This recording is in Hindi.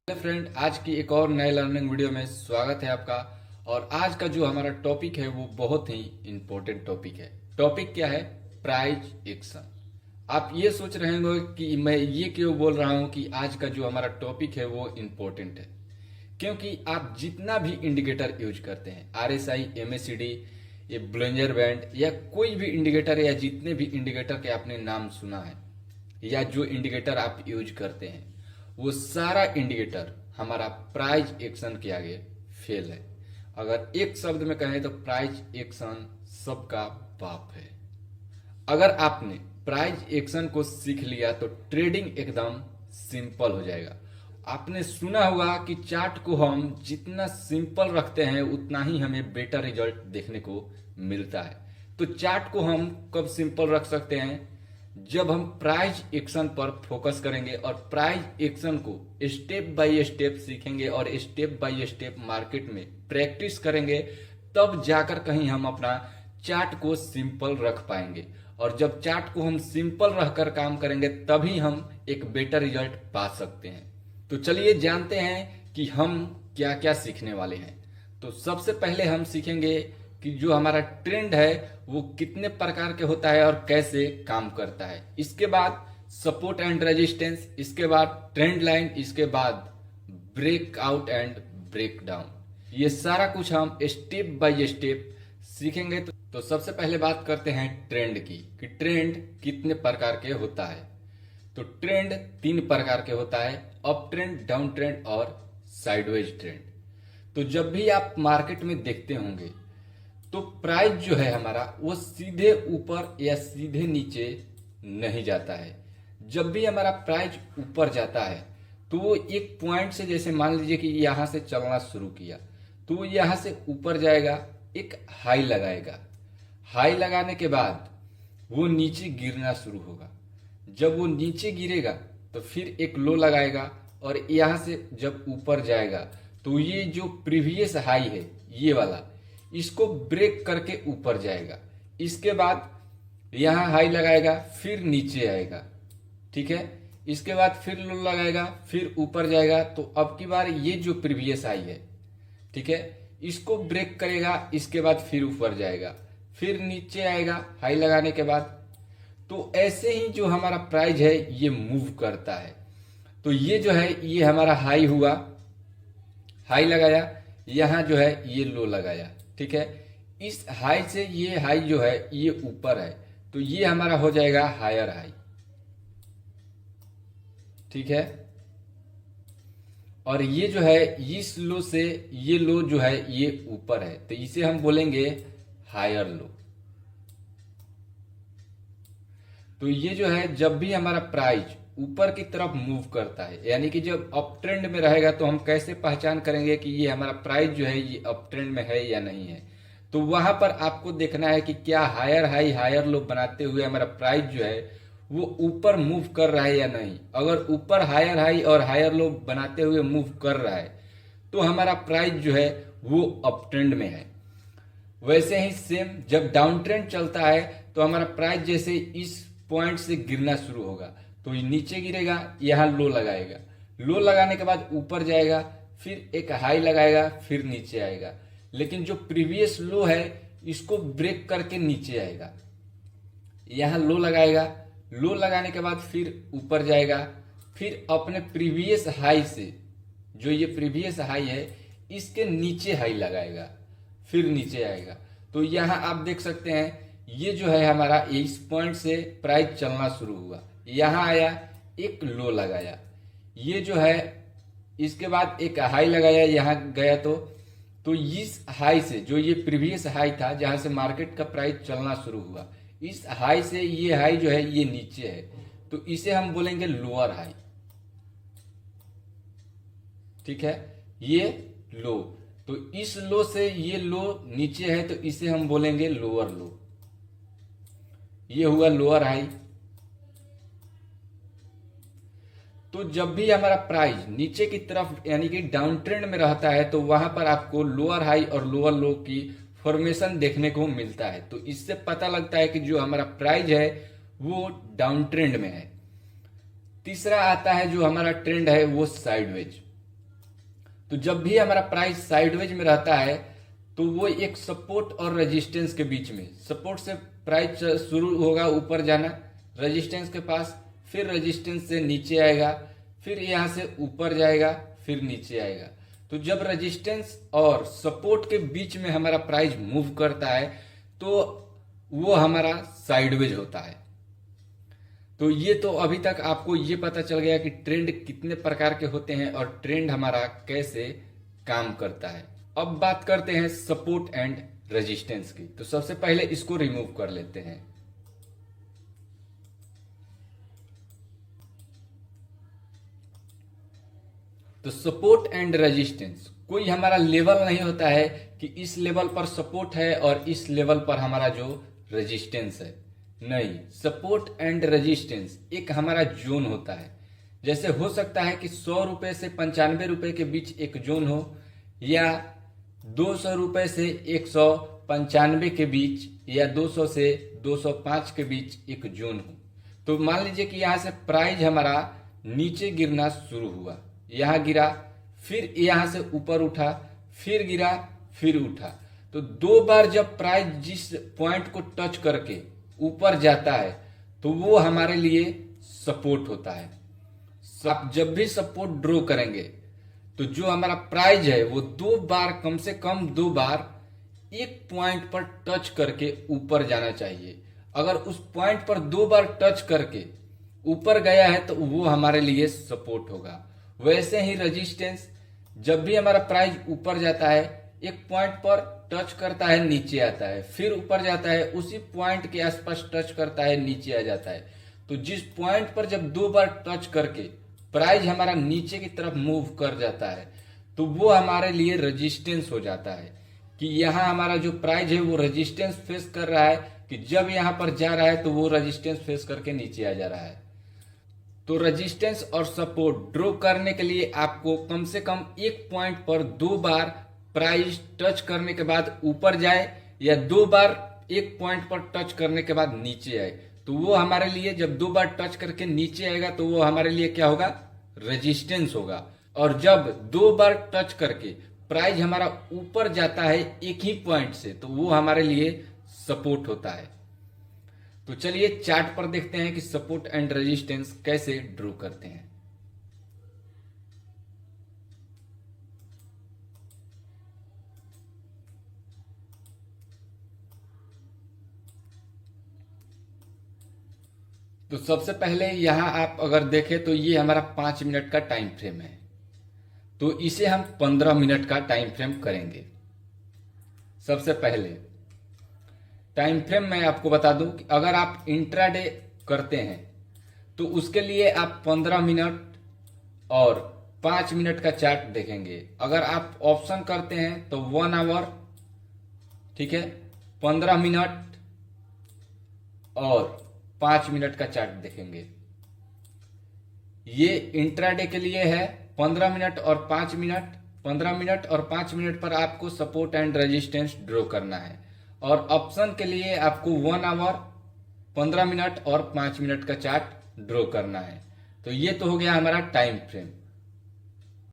हेलो फ्रेंड, आज की एक और नए लर्निंग वीडियो में स्वागत है आपका। और आज का जो हमारा टॉपिक है वो बहुत ही इम्पोर्टेंट टॉपिक है। टॉपिक क्या है? Price action. आप ये सोच रहे होंगे कि मैं ये क्यों बोल रहा हूँ कि आज का जो हमारा टॉपिक है वो इम्पोर्टेंट है, क्योंकि आप जितना भी इंडिकेटर यूज करते हैं, RSI, MACD, ये ब्लेंजर बैंड या कोई भी इंडिकेटर या जितने भी इंडिकेटर के आपने नाम सुना है या जो इंडिकेटर आप यूज करते हैं, वो सारा इंडिकेटर हमारा प्राइस एक्शन के आगे फेल है। अगर एक शब्द में कहें तो प्राइस एक्शन सबका बाप है। अगर आपने प्राइस एक्शन को सीख लिया तो ट्रेडिंग एकदम सिंपल हो जाएगा। आपने सुना होगा कि चार्ट को हम जितना सिंपल रखते हैं उतना ही हमें बेटर रिजल्ट देखने को मिलता है। तो चार्ट को हम कब सिंपल रख सकते हैं? जब हम प्राइस एक्शन पर फोकस करेंगे और प्राइस एक्शन को स्टेप बाय स्टेप सीखेंगे और स्टेप बाय स्टेप मार्केट में प्रैक्टिस करेंगे, तब जाकर कहीं हम अपना चार्ट को सिंपल रख पाएंगे। और जब चार्ट को हम सिंपल रखकर काम करेंगे तभी हम एक बेटर रिजल्ट पा सकते हैं। तो चलिए जानते हैं कि हम क्या क्या सीखने वाले हैं। तो सबसे पहले हम सीखेंगे कि जो हमारा ट्रेंड है वो कितने प्रकार के होता है और कैसे काम करता है। इसके बाद सपोर्ट एंड रेजिस्टेंस, इसके बाद ट्रेंड लाइन, इसके बाद ब्रेकआउट एंड ब्रेक डाउन। ये सारा कुछ हम स्टेप बाय स्टेप सीखेंगे। तो सबसे पहले बात करते हैं ट्रेंड की, कि ट्रेंड कितने प्रकार के होता है। तो ट्रेंड 3 प्रकार के होता है: अप ट्रेंड, डाउन ट्रेंड और साइडवेज ट्रेंड। तो जब भी आप मार्केट में देखते होंगे तो प्राइस जो है हमारा वो सीधे ऊपर या सीधे नीचे नहीं जाता है। जब भी हमारा प्राइस ऊपर जाता है तो वो एक पॉइंट से, जैसे मान लीजिए कि यहां से चलना शुरू किया तो वो यहां से ऊपर जाएगा, एक हाई लगाएगा। हाई लगाने के बाद वो नीचे गिरना शुरू होगा। जब वो नीचे गिरेगा तो फिर एक लो लगाएगा और यहां से जब ऊपर जाएगा तो ये जो प्रीवियस हाई है ये वाला, इसको ब्रेक करके ऊपर जाएगा। इसके बाद यहां हाई लगाएगा, फिर नीचे आएगा, ठीक है। इसके बाद फिर लो लगाएगा, फिर ऊपर जाएगा। तो अब की बार ये जो प्रीवियस हाई है, ठीक है, इसको ब्रेक करेगा, इसके बाद फिर ऊपर जाएगा, फिर नीचे आएगा हाई लगाने के बाद। तो ऐसे ही जो हमारा प्राइस है ये मूव करता है। तो ये जो है ये हमारा हाई हुआ, हाई लगाया, यहां जो है ये लो लगाया, ठीक है। इस हाई से ये हाई जो है ये ऊपर है, तो ये हमारा हो जाएगा हायर हाई, ठीक है। और ये जो है इस लो से ये लो जो है ये ऊपर है, तो इसे हम बोलेंगे हायर लो। तो ये जो है जब भी हमारा प्राइस ऊपर की तरफ मूव करता है, यानी कि जब अप ट्रेंड में रहेगा, तो हम कैसे पहचान करेंगे कि ये हमारा प्राइस जो है ये अप ट्रेंड में है या नहीं है? तो वहां पर आपको देखना है कि क्या हायर हाई हायर लो बनाते हुए हमारा प्राइस जो है वो ऊपर मूव कर रहा है या नहीं। अगर ऊपर हायर हाई और हायर लो बनाते हुए मूव कर रहा है तो हमारा प्राइस जो है वो अप ट्रेंड में है। वैसे ही सेम जब डाउन ट्रेंड चलता है तो हमारा प्राइस जैसे इस पॉइंट से गिरना शुरू होगा तो ये नीचे गिरेगा, यहां लो लगाएगा, लो लगाने के बाद ऊपर जाएगा, फिर एक हाई लगाएगा, फिर नीचे आएगा। लेकिन जो प्रीवियस लो है इसको ब्रेक करके नीचे आएगा, यहां लो लगाएगा, लो लगाने के बाद फिर ऊपर जाएगा, फिर अपने प्रीवियस हाई से, जो ये प्रीवियस हाई है इसके नीचे हाई लगाएगा, फिर नीचे आएगा। तो यहां आप देख सकते हैं ये जो है हमारा इस पॉइंट से प्राइस चलना शुरू हुआ, यहां आया, एक लो लगाया, ये जो है इसके बाद एक हाई लगाया, यहां गया। तो इस हाई से, जो ये प्रीवियस हाई था जहां से मार्केट का प्राइस चलना शुरू हुआ, इस हाई से ये हाई जो है ये नीचे है, तो इसे हम बोलेंगे लोअर हाई, ठीक है, ये लो। तो इस लो से ये लो नीचे है तो इसे हम बोलेंगे लोअर लो, ये हुआ लोअर हाई। तो जब भी हमारा प्राइस नीचे की तरफ यानी कि डाउन ट्रेंड में रहता है तो वहां पर आपको लोअर हाई और लोअर लो की फॉर्मेशन देखने को मिलता है। तो इससे पता लगता है कि जो हमारा प्राइस है वो डाउन ट्रेंड में है। तीसरा आता है जो हमारा ट्रेंड है वो साइडवेज। तो जब भी हमारा प्राइस साइडवेज में रहता है तो वो एक सपोर्ट और रेजिस्टेंस के बीच में, सपोर्ट से प्राइस शुरू होगा ऊपर जाना रेजिस्टेंस के पास, फिर रेजिस्टेंस से नीचे आएगा, फिर यहां से ऊपर जाएगा, फिर नीचे आएगा। तो जब रेजिस्टेंस और सपोर्ट के बीच में हमारा प्राइस मूव करता है तो वो हमारा साइडवेज होता है। तो ये तो अभी तक आपको ये पता चल गया कि ट्रेंड कितने प्रकार के होते हैं और ट्रेंड हमारा कैसे काम करता है। अब बात करते हैं सपोर्ट एंड रेजिस्टेंस की। तो सबसे पहले इसको रिमूव कर लेते हैं। तो सपोर्ट एंड रेजिस्टेंस कोई हमारा लेवल नहीं होता है कि इस लेवल पर सपोर्ट है और इस लेवल पर हमारा जो रेजिस्टेंस है, नहीं। सपोर्ट एंड रेजिस्टेंस एक हमारा जोन होता है। जैसे हो सकता है कि 100 रुपए से 95 रुपए के बीच एक जोन हो, या 200 रुपए से 195 के बीच, या 200 से 205 के बीच एक जोन हो। तो मान लीजिए कि यहां से प्राइस हमारा नीचे गिरना शुरू हुआ, यहां गिरा, फिर यहां से ऊपर उठा, फिर गिरा, फिर उठा। तो 2 बार जब प्राइस जिस पॉइंट को टच करके ऊपर जाता है तो वो हमारे लिए सपोर्ट होता है। आप जब भी सपोर्ट ड्रॉ करेंगे तो जो हमारा प्राइस है वो 2 बार, कम से कम 2 बार एक पॉइंट पर टच करके ऊपर जाना चाहिए। अगर उस पॉइंट पर 2 बार टच करके ऊपर गया है तो वो हमारे लिए सपोर्ट होगा। वैसे ही रेजिस्टेंस, जब भी हमारा प्राइस ऊपर जाता है, एक पॉइंट पर टच करता है, नीचे आता है, फिर ऊपर जाता है, उसी पॉइंट के आसपास टच करता है, नीचे आ जाता है। तो जिस पॉइंट पर जब 2 बार टच करके प्राइस हमारा नीचे की तरफ मूव कर जाता है तो वो हमारे लिए रेजिस्टेंस हो जाता है कि यहाँ हमारा जो प्राइस है वो रेजिस्टेंस फेस कर रहा है, कि जब यहाँ पर जा रहा है तो वो रेजिस्टेंस फेस करके नीचे आ जा रहा है। तो रेजिस्टेंस और सपोर्ट ड्रॉ करने के लिए आपको कम से कम एक पॉइंट पर 2 बार प्राइस टच करने के बाद ऊपर जाए, या 2 बार एक पॉइंट पर टच करने के बाद नीचे आए। तो वो हमारे लिए, जब 2 बार टच करके नीचे आएगा तो वो हमारे लिए क्या होगा, रेजिस्टेंस होगा। और जब 2 बार टच करके प्राइस हमारा ऊपर जाता है एक ही पॉइंट से तो वो हमारे लिए सपोर्ट होता है। तो चलिए चार्ट पर देखते हैं कि सपोर्ट एंड रेजिस्टेंस कैसे ड्रॉ करते हैं। तो सबसे पहले यहां आप अगर देखें तो ये हमारा 5 मिनट का टाइम फ्रेम है, तो इसे हम 15 मिनट का टाइम फ्रेम करेंगे। सबसे पहले टाइम फ्रेम मैं आपको बता दूं कि अगर आप इंट्राडे करते हैं तो उसके लिए आप 15 मिनट और 5 मिनट का चार्ट देखेंगे। अगर आप ऑप्शन करते हैं तो 1 आवर, ठीक है, 15 मिनट और 5 मिनट का चार्ट देखेंगे। ये इंट्राडे के लिए है 15 मिनट और 5 मिनट। 15 मिनट और 5 मिनट पर आपको सपोर्ट एंड रेजिस्टेंस ड्रॉ करना है। और ऑप्शन के लिए आपको 1 आवर, 15 मिनट और 5 मिनट का चार्ट ड्रॉ करना है। तो ये तो हो गया हमारा टाइम फ्रेम।